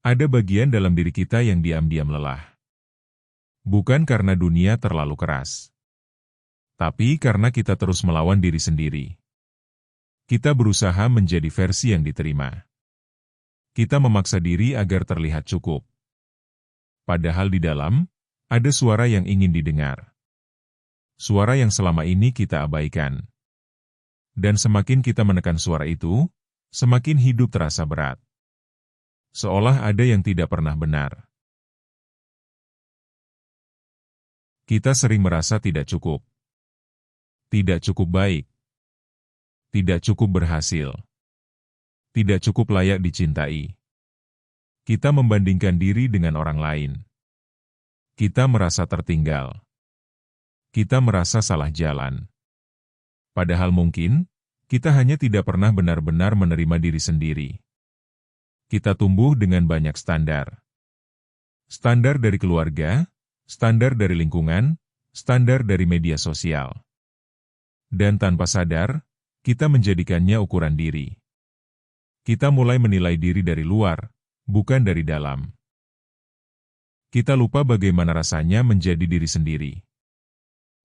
Ada bagian dalam diri kita yang diam-diam lelah. Bukan karena dunia terlalu keras, tapi karena kita terus melawan diri sendiri. Kita berusaha menjadi versi yang diterima. Kita memaksa diri agar terlihat cukup. Padahal di dalam, ada suara yang ingin didengar. Suara yang selama ini kita abaikan. Dan semakin kita menekan suara itu, semakin hidup terasa berat. Seolah ada yang tidak pernah benar. Kita sering merasa tidak cukup. Tidak cukup baik. Tidak cukup berhasil. Tidak cukup layak dicintai. Kita membandingkan diri dengan orang lain. Kita merasa tertinggal. Kita merasa salah jalan. Padahal mungkin, kita hanya tidak pernah benar-benar menerima diri sendiri. Kita tumbuh dengan banyak standar. Standar dari keluarga, standar dari lingkungan, standar dari media sosial. Dan tanpa sadar, kita menjadikannya ukuran diri. Kita mulai menilai diri dari luar, bukan dari dalam. Kita lupa bagaimana rasanya menjadi diri sendiri.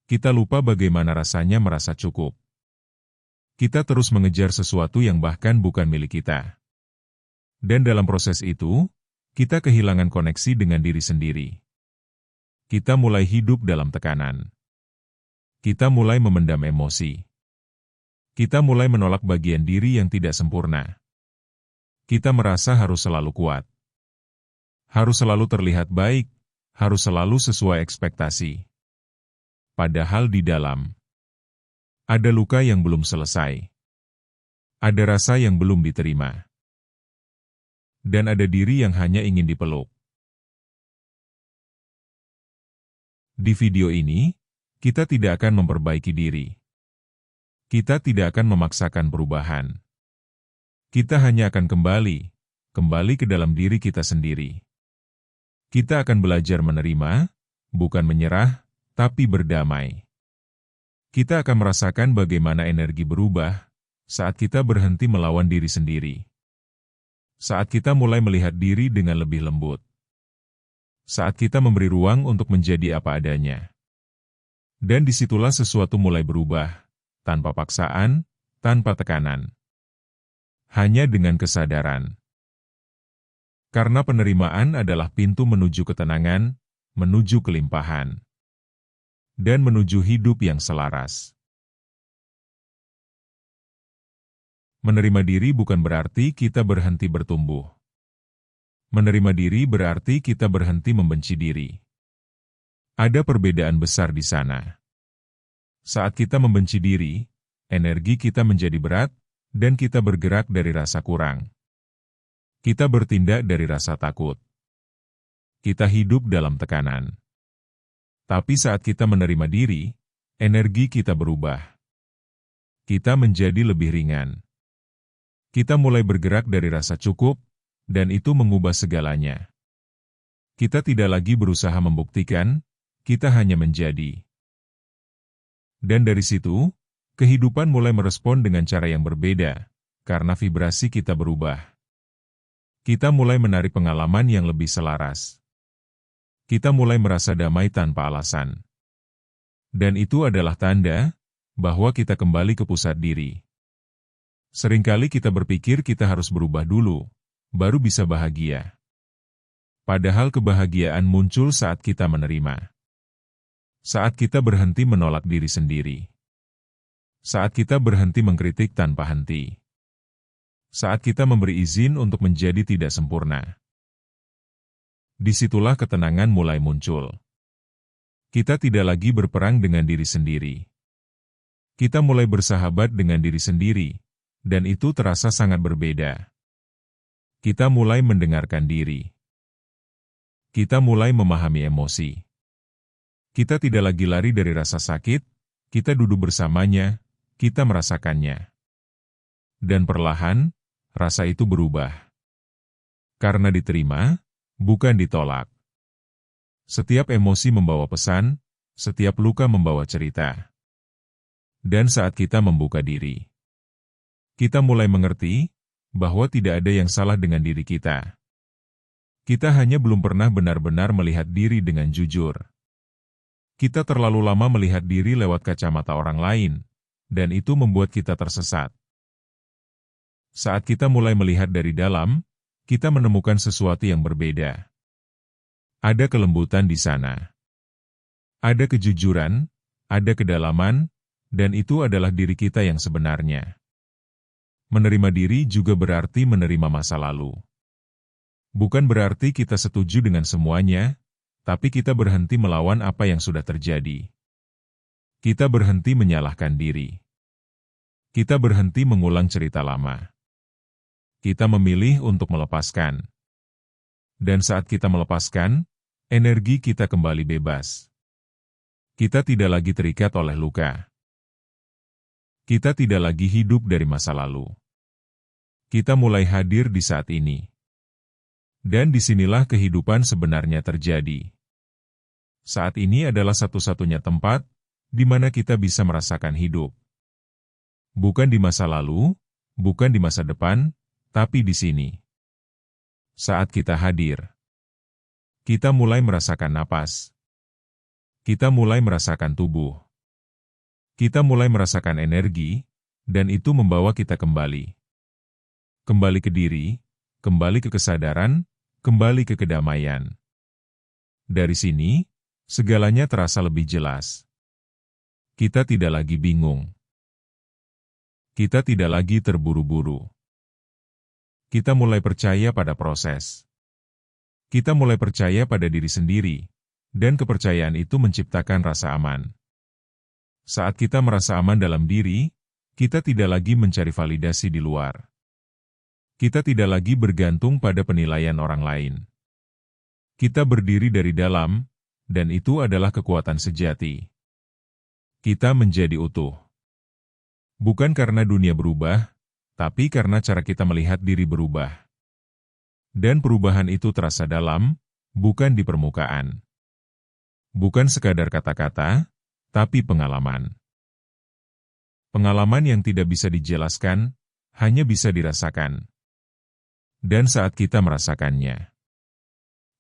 Kita lupa bagaimana rasanya merasa cukup. Kita terus mengejar sesuatu yang bahkan bukan milik kita. Dan dalam proses itu, kita kehilangan koneksi dengan diri sendiri. Kita mulai hidup dalam tekanan. Kita mulai memendam emosi. Kita mulai menolak bagian diri yang tidak sempurna. Kita merasa harus selalu kuat. Harus selalu terlihat baik, harus selalu sesuai ekspektasi. Padahal di dalam, ada luka yang belum selesai. Ada rasa yang belum diterima. Dan ada diri yang hanya ingin dipeluk. Di video ini, kita tidak akan memperbaiki diri. Kita tidak akan memaksakan perubahan. Kita hanya akan kembali ke dalam diri kita sendiri. Kita akan belajar menerima, bukan menyerah, tapi berdamai. Kita akan merasakan bagaimana energi berubah saat kita berhenti melawan diri sendiri. Saat kita mulai melihat diri dengan lebih lembut. Saat kita memberi ruang untuk menjadi apa adanya. Dan disitulah sesuatu mulai berubah, tanpa paksaan, tanpa tekanan. Hanya dengan kesadaran. Karena penerimaan adalah pintu menuju ketenangan, menuju kelimpahan. Dan menuju hidup yang selaras. Menerima diri bukan berarti kita berhenti bertumbuh. Menerima diri berarti kita berhenti membenci diri. Ada perbedaan besar di sana. Saat kita membenci diri, energi kita menjadi berat, dan kita bergerak dari rasa kurang. Kita bertindak dari rasa takut. Kita hidup dalam tekanan. Tapi saat kita menerima diri, energi kita berubah. Kita menjadi lebih ringan. Kita mulai bergerak dari rasa cukup, dan itu mengubah segalanya. Kita tidak lagi berusaha membuktikan, kita hanya menjadi. Dan dari situ, kehidupan mulai merespon dengan cara yang berbeda, karena vibrasi kita berubah. Kita mulai menarik pengalaman yang lebih selaras. Kita mulai merasa damai tanpa alasan. Dan itu adalah tanda bahwa kita kembali ke pusat diri. Seringkali kita berpikir kita harus berubah dulu, baru bisa bahagia. Padahal kebahagiaan muncul saat kita menerima. Saat kita berhenti menolak diri sendiri. Saat kita berhenti mengkritik tanpa henti. Saat kita memberi izin untuk menjadi tidak sempurna. Disitulah ketenangan mulai muncul. Kita tidak lagi berperang dengan diri sendiri. Kita mulai bersahabat dengan diri sendiri, dan itu terasa sangat berbeda. Kita mulai mendengarkan diri. Kita mulai memahami emosi. Kita tidak lagi lari dari rasa sakit, kita duduk bersamanya, kita merasakannya. Dan perlahan, rasa itu berubah. Karena diterima, bukan ditolak. Setiap emosi membawa pesan, setiap luka membawa cerita. Dan saat kita membuka diri, kita mulai mengerti bahwa tidak ada yang salah dengan diri kita. Kita hanya belum pernah benar-benar melihat diri dengan jujur. Kita terlalu lama melihat diri lewat kacamata orang lain, dan itu membuat kita tersesat. Saat kita mulai melihat dari dalam, kita menemukan sesuatu yang berbeda. Ada kelembutan di sana. Ada kejujuran, ada kedalaman, dan itu adalah diri kita yang sebenarnya. Menerima diri juga berarti menerima masa lalu. Bukan berarti kita setuju dengan semuanya, tapi kita berhenti melawan apa yang sudah terjadi. Kita berhenti menyalahkan diri. Kita berhenti mengulang cerita lama. Kita memilih untuk melepaskan. Dan saat kita melepaskan, energi kita kembali bebas. Kita tidak lagi terikat oleh luka. Kita tidak lagi hidup dari masa lalu. Kita mulai hadir di saat ini. Dan disinilah kehidupan sebenarnya terjadi. Saat ini adalah satu-satunya tempat di mana kita bisa merasakan hidup. Bukan di masa lalu, bukan di masa depan, tapi di sini. Saat kita hadir, kita mulai merasakan napas. Kita mulai merasakan tubuh. Kita mulai merasakan energi, dan itu membawa kita kembali. Kembali ke diri, kembali ke kesadaran, kembali ke kedamaian. Dari sini, segalanya terasa lebih jelas. Kita tidak lagi bingung. Kita tidak lagi terburu-buru. Kita mulai percaya pada proses. Kita mulai percaya pada diri sendiri, dan kepercayaan itu menciptakan rasa aman. Saat kita merasa aman dalam diri, kita tidak lagi mencari validasi di luar. Kita tidak lagi bergantung pada penilaian orang lain. Kita berdiri dari dalam, dan itu adalah kekuatan sejati. Kita menjadi utuh. Bukan karena dunia berubah, tapi karena cara kita melihat diri berubah. Dan perubahan itu terasa dalam, bukan di permukaan. Bukan sekadar kata-kata, tapi pengalaman. Pengalaman yang tidak bisa dijelaskan, hanya bisa dirasakan. Dan saat kita merasakannya,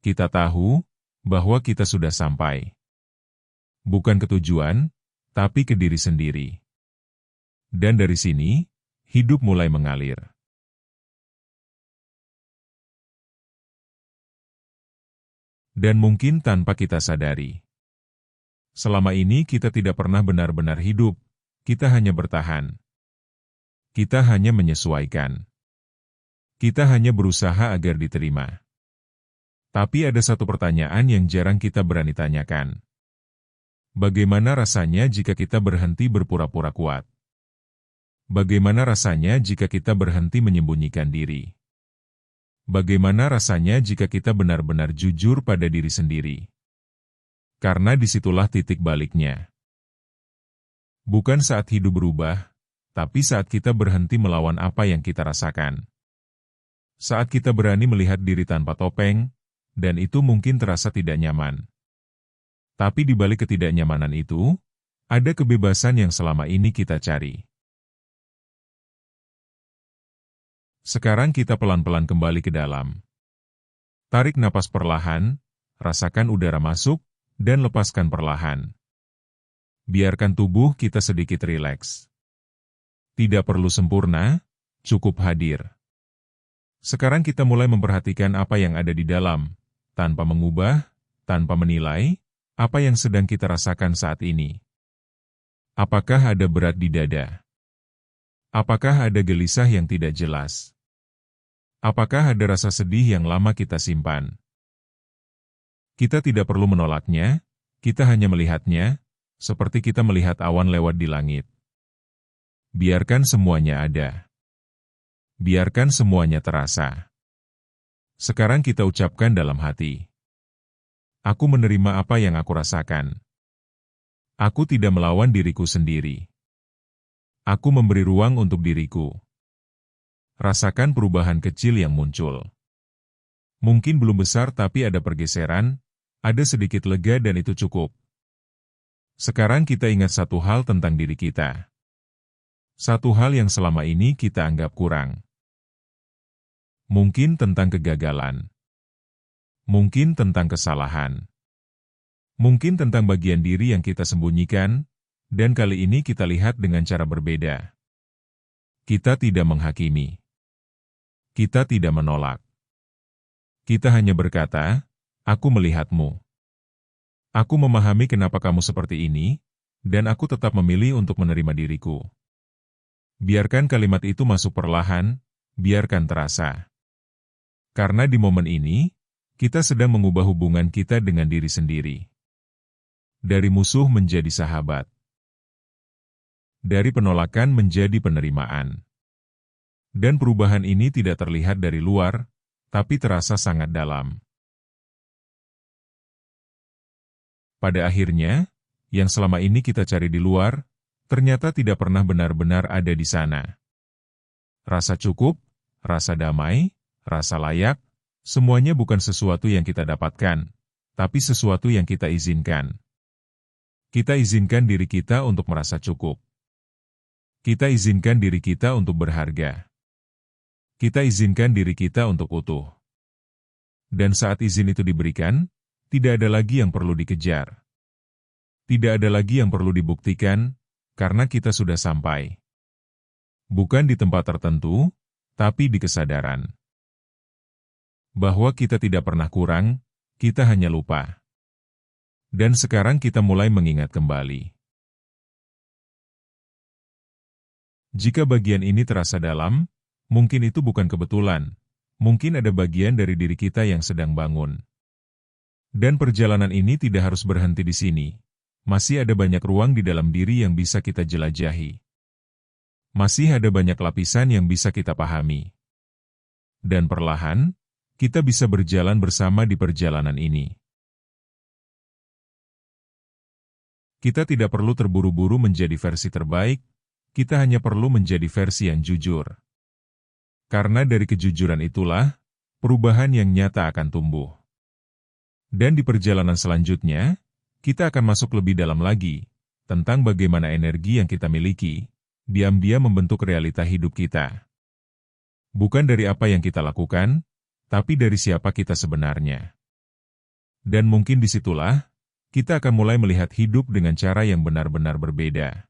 kita tahu bahwa kita sudah sampai. Bukan ke tujuan, tapi ke diri sendiri. Dan dari sini, hidup mulai mengalir. Dan mungkin tanpa kita sadari. Selama ini kita tidak pernah benar-benar hidup, kita hanya bertahan. Kita hanya menyesuaikan. Kita hanya berusaha agar diterima. Tapi ada satu pertanyaan yang jarang kita berani tanyakan. Bagaimana rasanya jika kita berhenti berpura-pura kuat? Bagaimana rasanya jika kita berhenti menyembunyikan diri? Bagaimana rasanya jika kita benar-benar jujur pada diri sendiri? Karena disitulah titik baliknya. Bukan saat hidup berubah, tapi saat kita berhenti melawan apa yang kita rasakan. Saat kita berani melihat diri tanpa topeng, dan itu mungkin terasa tidak nyaman. Tapi di balik ketidaknyamanan itu, ada kebebasan yang selama ini kita cari. Sekarang kita pelan-pelan kembali ke dalam. Tarik napas perlahan, rasakan udara masuk, dan lepaskan perlahan. Biarkan tubuh kita sedikit rileks. Tidak perlu sempurna, cukup hadir. Sekarang kita mulai memperhatikan apa yang ada di dalam, tanpa mengubah, tanpa menilai, apa yang sedang kita rasakan saat ini. Apakah ada berat di dada? Apakah ada gelisah yang tidak jelas? Apakah ada rasa sedih yang lama kita simpan? Kita tidak perlu menolaknya, kita hanya melihatnya, seperti kita melihat awan lewat di langit. Biarkan semuanya ada. Biarkan semuanya terasa. Sekarang kita ucapkan dalam hati. Aku menerima apa yang aku rasakan. Aku tidak melawan diriku sendiri. Aku memberi ruang untuk diriku. Rasakan perubahan kecil yang muncul. Mungkin belum besar tapi ada pergeseran, ada sedikit lega dan itu cukup. Sekarang kita ingat satu hal tentang diri kita. Satu hal yang selama ini kita anggap kurang. Mungkin tentang kegagalan. Mungkin tentang kesalahan. Mungkin tentang bagian diri yang kita sembunyikan, dan kali ini kita lihat dengan cara berbeda. Kita tidak menghakimi. Kita tidak menolak. Kita hanya berkata, "Aku melihatmu. Aku memahami kenapa kamu seperti ini, dan aku tetap memilih untuk menerima diriku." Biarkan kalimat itu masuk perlahan, biarkan terasa. Karena di momen ini, kita sedang mengubah hubungan kita dengan diri sendiri. Dari musuh menjadi sahabat. Dari penolakan menjadi penerimaan. Dan perubahan ini tidak terlihat dari luar, tapi terasa sangat dalam. Pada akhirnya, yang selama ini kita cari di luar, ternyata tidak pernah benar-benar ada di sana. Rasa cukup, rasa damai, rasa layak, semuanya bukan sesuatu yang kita dapatkan, tapi sesuatu yang kita izinkan. Kita izinkan diri kita untuk merasa cukup. Kita izinkan diri kita untuk berharga. Kita izinkan diri kita untuk utuh. Dan saat izin itu diberikan, tidak ada lagi yang perlu dikejar. Tidak ada lagi yang perlu dibuktikan, karena kita sudah sampai. Bukan di tempat tertentu, tapi di kesadaran. Bahwa kita tidak pernah kurang, kita hanya lupa. Dan sekarang kita mulai mengingat kembali. Jika bagian ini terasa dalam, mungkin itu bukan kebetulan, mungkin ada bagian dari diri kita yang sedang bangun. Dan perjalanan ini tidak harus berhenti di sini. Masih ada banyak ruang di dalam diri yang bisa kita jelajahi. Masih ada banyak lapisan yang bisa kita pahami. Dan perlahan, kita bisa berjalan bersama di perjalanan ini. Kita tidak perlu terburu-buru menjadi versi terbaik, kita hanya perlu menjadi versi yang jujur. Karena dari kejujuran itulah, perubahan yang nyata akan tumbuh. Dan di perjalanan selanjutnya, kita akan masuk lebih dalam lagi, tentang bagaimana energi yang kita miliki, diam-diam membentuk realita hidup kita. Bukan dari apa yang kita lakukan, tapi dari siapa kita sebenarnya. Dan mungkin disitulah, kita akan mulai melihat hidup dengan cara yang benar-benar berbeda.